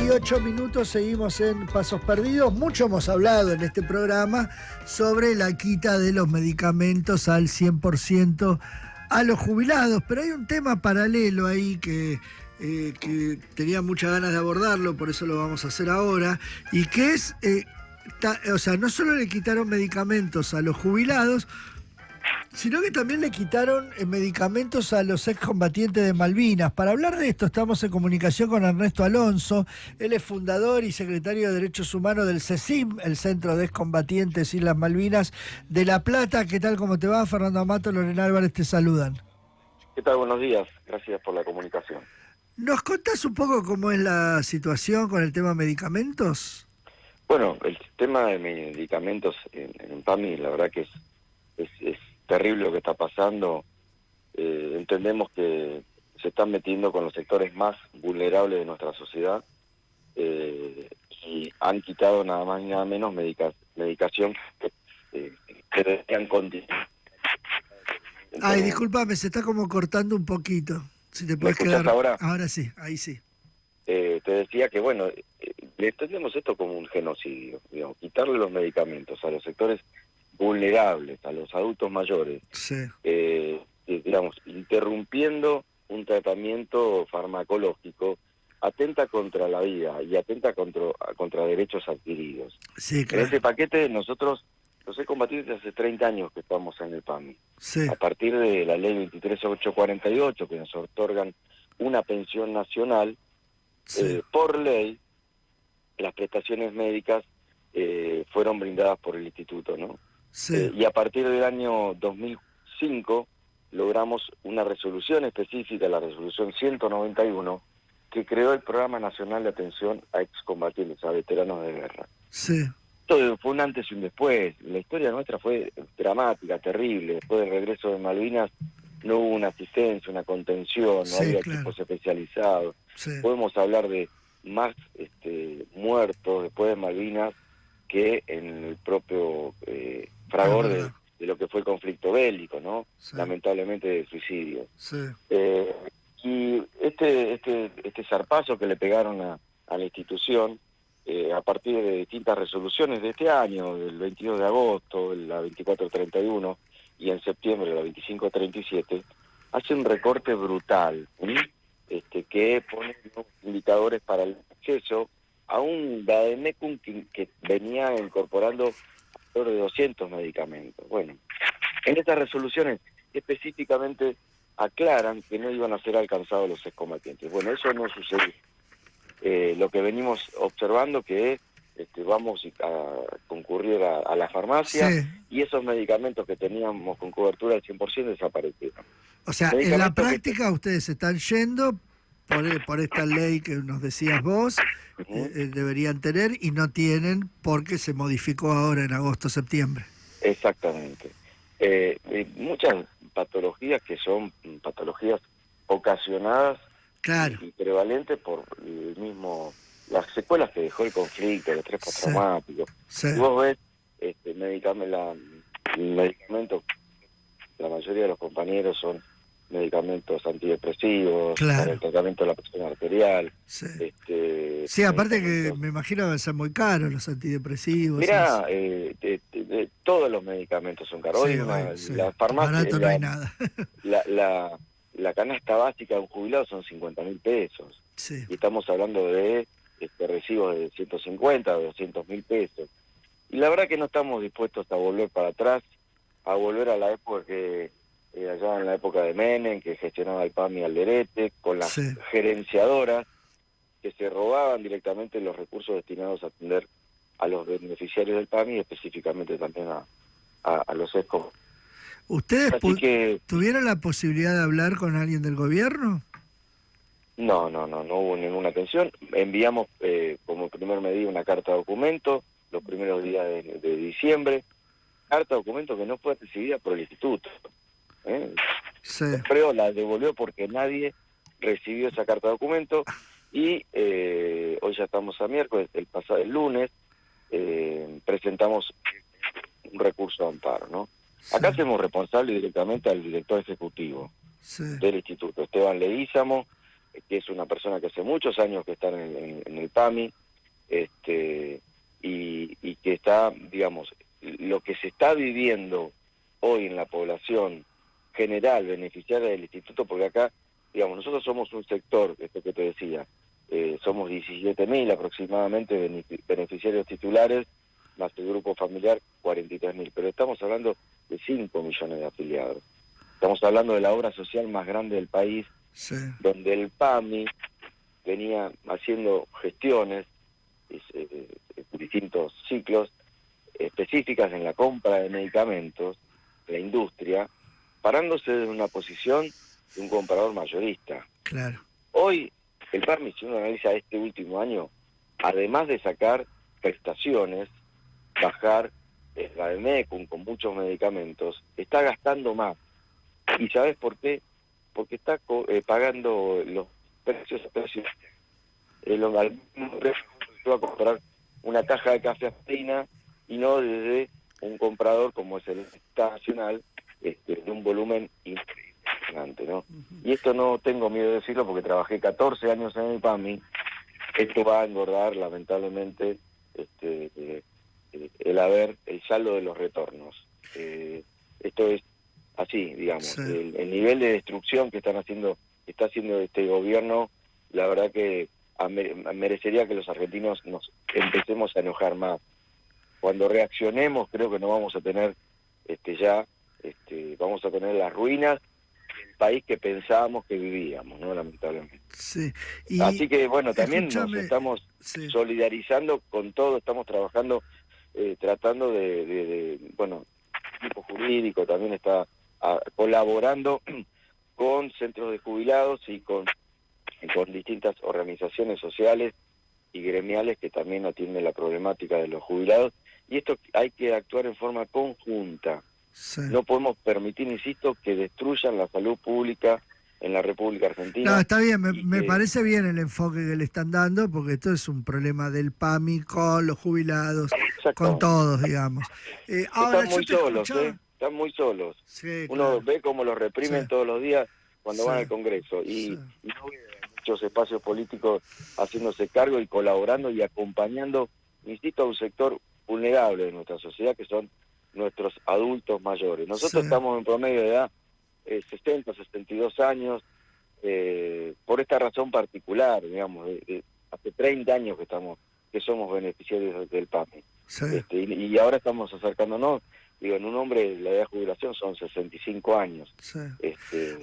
38 minutos, seguimos en Pasos Perdidos. Mucho hemos hablado en este programa sobre la quita de los medicamentos al 100% a los jubilados, pero hay un tema paralelo ahí que tenía muchas ganas de abordarlo, por eso lo vamos a hacer ahora, y que es, no solo le quitaron medicamentos a los jubilados, sino que también le quitaron medicamentos a los excombatientes de Malvinas. Para hablar de esto estamos en comunicación con Ernesto Alonso. Él es fundador y secretario de Derechos Humanos del CECIM, el Centro de Excombatientes Islas Malvinas de La Plata. ¿Qué tal? ¿Cómo te va? Fernando Amato, Lorena Álvarez te saludan. ¿Qué tal? Buenos días. Gracias por la comunicación. ¿Nos contás un poco cómo es la situación con el tema medicamentos? Bueno, el tema de medicamentos en PAMI, la verdad que es terrible lo que está pasando. Entendemos que se están metiendo con los sectores más vulnerables de nuestra sociedad y han quitado nada más y nada menos medicación que deberían continuar. Ay, discúlpame, se está como cortando un poquito. Si te puedes quedar ahora. Ahora sí, ahí sí. Te decía que, bueno, le entendemos esto como un genocidio, digamos, quitarle los medicamentos a los sectores vulnerables, a los adultos mayores, sí. Digamos, interrumpiendo un tratamiento farmacológico, atenta contra la vida y atenta contra derechos adquiridos. Sí, claro. En ese paquete nosotros, los excombatientes, hace 30 años que estamos en el PAMI. Sí. A partir de la ley 23848, que nos otorgan una pensión nacional, sí. Por ley, las prestaciones médicas fueron brindadas por el instituto, ¿no? Sí. Y a partir del año 2005 logramos una resolución específica, la resolución 191, que creó el Programa Nacional de Atención a Excombatientes, a veteranos de guerra. Sí. Todo fue un antes y un después. La historia nuestra fue dramática, terrible. Después del regreso de Malvinas no hubo una asistencia, una contención, no había equipos especializados. Sí. Podemos hablar de más muertos después de Malvinas que en el propio fragor de lo que fue el conflicto bélico, ¿no? Sí. Lamentablemente de suicidio. Sí. Y este zarpazo que le pegaron a la institución, a partir de distintas resoluciones de este año, del 22 de agosto, la 2431, y en septiembre la 2537, hace un recorte brutal, que pone indicadores para el acceso a un Vademecum que venía incorporando alrededor de 200 medicamentos. Bueno, en estas resoluciones específicamente aclaran que no iban a ser alcanzados los excombatientes. Bueno, eso no sucedió. Lo que venimos observando que vamos a concurrir a la farmacia, sí, y esos medicamentos que teníamos con cobertura del 100% desaparecieron. O sea, en la práctica ustedes están yendo por esta ley que nos decías vos, deberían tener y no tienen porque se modificó ahora en agosto-septiembre. Exactamente. Muchas patologías que son patologías ocasionadas, claro, y prevalentes por las secuelas que dejó el conflicto, el estrés postraumático. Sí. Si vos ves medicamentos, la mayoría de los compañeros son medicamentos antidepresivos, claro, para el tratamiento de la presión arterial. Sí, sí, aparte que me imagino que van a ser muy caros los antidepresivos. Mirá, todos los medicamentos son caros. Sí, hoy la farmacia, barato no hay nada. la canasta básica de un jubilado son 50.000 pesos. Sí. Y estamos hablando de recibos de 150 o 200.000 pesos. Y la verdad que no estamos dispuestos a volver para atrás, a volver a la época que allá en la época de Menem, que gestionaba el PAMI Alderete, con las gerenciadoras que se robaban directamente los recursos destinados a atender a los beneficiarios del PAMI y específicamente también a los ESCO. ¿Ustedes tuvieron la posibilidad de hablar con alguien del gobierno? No hubo ninguna atención. Enviamos como primer medida una carta de documento los primeros días de diciembre, carta de documento que no fue recibida por el instituto. Sí. Creo la devolvió porque nadie recibió esa carta de documento y hoy ya estamos a miércoles, el lunes presentamos un recurso de amparo, ¿no? Sí. Acá hacemos responsable directamente al director ejecutivo del instituto, Esteban Leguízamo, que es una persona que hace muchos años que está en el PAMI, y que está, digamos, lo que se está viviendo hoy en la población general beneficiaria del instituto, porque acá, digamos, nosotros somos un sector, esto que te decía, somos 17.000 aproximadamente beneficiarios titulares, más el grupo familiar 43.000, pero estamos hablando de 5 millones de afiliados. Estamos hablando de la obra social más grande del país, Sí. donde el PAMI venía haciendo gestiones, distintos ciclos, específicas en la compra de medicamentos, la industria, parándose de una posición de un comprador mayorista. Claro. Hoy, el PAMI, si uno analiza este último año, además de sacar prestaciones, bajar el ADMECUM con muchos medicamentos, está gastando más. ¿Y sabes por qué? Porque está pagando los precios al mismo precio que va a comprar una caja de cafeína y no desde un comprador como es el Estado Nacional, de un volumen impresionante, ¿no? Y esto no tengo miedo de decirlo porque trabajé 14 años en el PAMI. Esto va a engordar lamentablemente el saldo de los retornos. Esto es así, digamos. Sí. El nivel de destrucción que está haciendo este gobierno, la verdad que merecería que los argentinos nos empecemos a enojar más. Cuando reaccionemos, creo que no vamos a tener vamos a tener las ruinas del país que pensábamos que vivíamos, ¿no? Lamentablemente. Sí. Así que, bueno, también escúchame, nos estamos sí. solidarizando con todo, estamos trabajando, tratando bueno, el equipo jurídico también está colaborando con centros de jubilados y con distintas organizaciones sociales y gremiales que también atienden la problemática de los jubilados, y esto hay que actuar en forma conjunta. Sí. No podemos permitir, insisto, que destruyan la salud pública en la República Argentina. No, está bien, me parece bien el enfoque que le están dando, porque esto es un problema del PAMI con los jubilados, con todos, digamos. Ahora, están muy solos, están muy solos. Sí, Uno claro. ve cómo los reprimen todos los días cuando van al Congreso, y no ve muchos espacios políticos haciéndose cargo y colaborando y acompañando, insisto, a un sector vulnerable de nuestra sociedad, que son nuestros adultos mayores. Nosotros estamos en promedio de edad 60, 62 años, por esta razón particular, digamos, hace 30 años que somos beneficiarios del PAMI. Sí. Y ahora estamos acercándonos, digo, en un hombre la edad de jubilación son 65 años. Sí.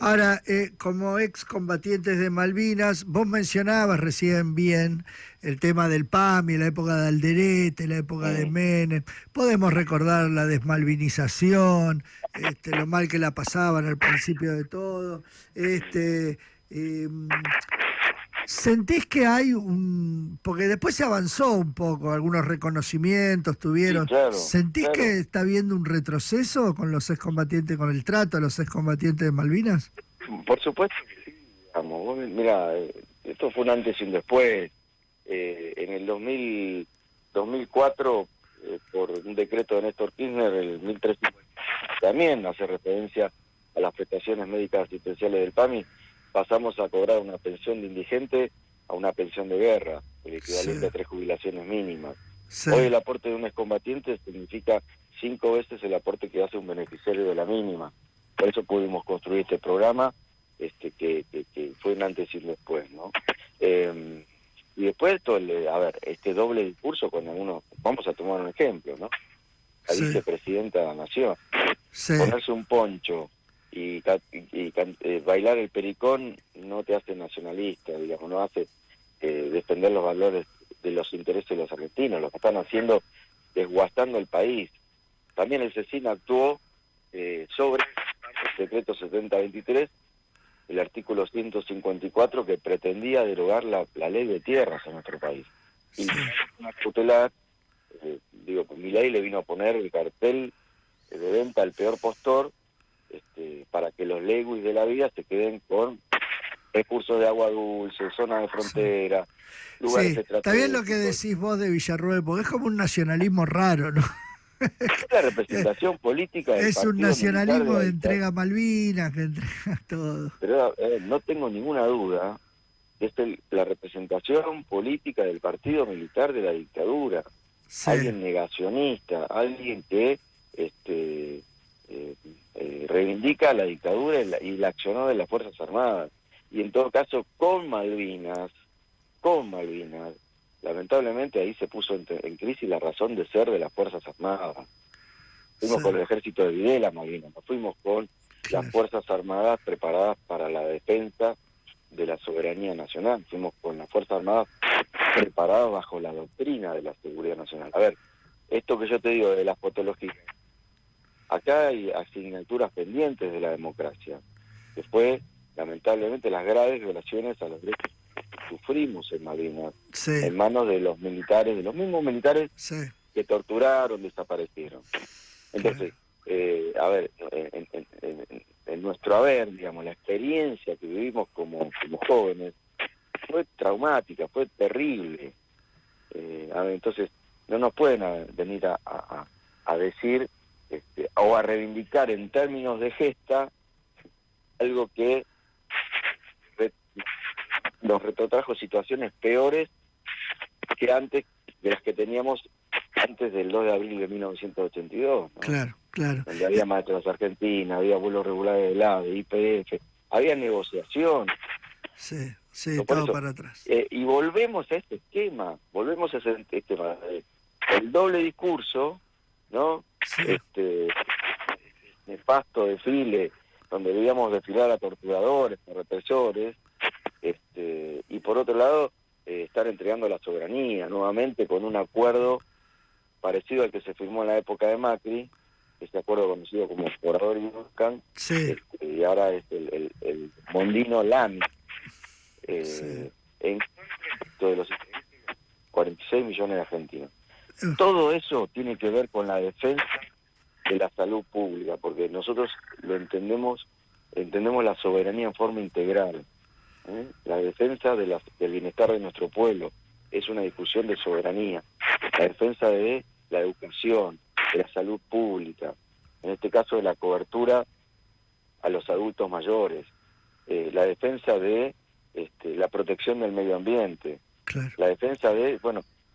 Ahora, como excombatientes de Malvinas, vos mencionabas recién bien el tema del PAMI, la época de Alderete, la época de Menem. Podemos recordar la desmalvinización, lo mal que la pasaban al principio de todo. ¿Sentís que hay porque después se avanzó un poco, algunos reconocimientos tuvieron, sí, claro, ¿sentís que está habiendo un retroceso con los excombatientes, con el trato a los excombatientes de Malvinas? Por supuesto que sí, digamos. Mira, esto fue un antes y un después. En el 2004, por un decreto de Néstor Kirchner, el 1350, también hace referencia a las prestaciones médicas asistenciales del PAMI, pasamos a cobrar una pensión de indigente a una pensión de guerra, el equivalente a 3 jubilaciones mínimas. Sí. Hoy el aporte de un excombatiente significa 5 veces el aporte que hace un beneficiario de la mínima. Por eso pudimos construir este programa, que fue un antes y un después, ¿no? Y después, este doble discurso con algunos, vamos a tomar un ejemplo, ¿no? La vicepresidenta de la Nación, ponerse un poncho y bailar el pericón no te hace nacionalista, digamos, no hace defender los valores de los intereses de los argentinos. Lo que están haciendo desguazando el país. También el CECIN actuó sobre el decreto 7023, el artículo 154, que pretendía derogar la ley de tierras en nuestro país. Y una tutelar, Milei le vino a poner el cartel de venta al peor postor, para que los leguis de la vida se queden con recursos de agua dulce, zonas de frontera, lugares estratégicos. Está bien lo que decís vos de Villarroel, porque es como un nacionalismo raro, ¿no? Es la representación política del es un partido nacionalismo militar de entrega a Malvinas, que entrega todo. Pero no tengo ninguna duda que es la representación política del partido militar de la dictadura. Sí. Alguien negacionista, alguien que reivindica la dictadura y la accionó de las Fuerzas Armadas. Y en todo caso, con Malvinas, lamentablemente ahí se puso en crisis la razón de ser de las Fuerzas Armadas. Fuimos con el ejército de Videla, Malvinas, nos fuimos con las Fuerzas Armadas preparadas para la defensa de la soberanía nacional, fuimos con las Fuerzas Armadas preparadas bajo la doctrina de la seguridad nacional. A ver, esto que yo te digo de las patologías, acá hay asignaturas pendientes de la democracia, que fue lamentablemente las graves violaciones a los derechos que sufrimos en Malvinas, en manos de los militares, de los mismos militares que torturaron, desaparecieron. Entonces, a ver, en nuestro haber, digamos, la experiencia que vivimos como jóvenes fue traumática, fue terrible. A ver, entonces, no nos pueden venir a decir o a reivindicar en términos de gesta algo que nos retrotrajo situaciones peores que antes de las que teníamos antes del 2 de abril de 1982, ¿no? Claro. Donde había maestros argentinos, había vuelos regulares del AVE, IPF, había negociación. Sí, todo para atrás. Y volvemos a este esquema, el doble discurso, ¿no? Nefasto desfile, donde debíamos desfilar a torturadores, a represores, y por otro lado, estar entregando la soberanía, nuevamente con un acuerdo parecido al que se firmó en la época de Macri, este acuerdo conocido como Corredor Incan, y ahora es el Mondino Lami, en de los 46 millones de argentinos. Todo eso tiene que ver con la defensa de la salud pública, porque nosotros entendemos la soberanía en forma integral. La defensa del bienestar de nuestro pueblo es una discusión de soberanía, la defensa de la educación, de la salud pública, en este caso de la cobertura a los adultos mayores, la defensa de la protección del medio ambiente, la defensa de,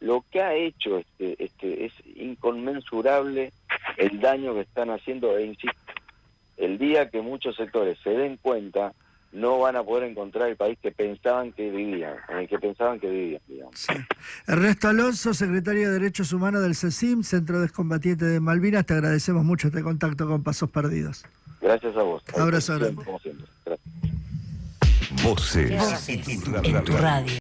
lo que ha hecho es inconmensurable el daño que están haciendo, e insisto, el día que muchos sectores se den cuenta, no van a poder encontrar el país que pensaban que vivían, digamos. Sí. Ernesto Alonso, secretario de Derechos Humanos del CECIM, Centro Descombatiente de Malvinas, te agradecemos mucho este contacto con Pasos Perdidos. Gracias a vos. Abrazo grande. Como siempre. Gracias. Voces en tu radio.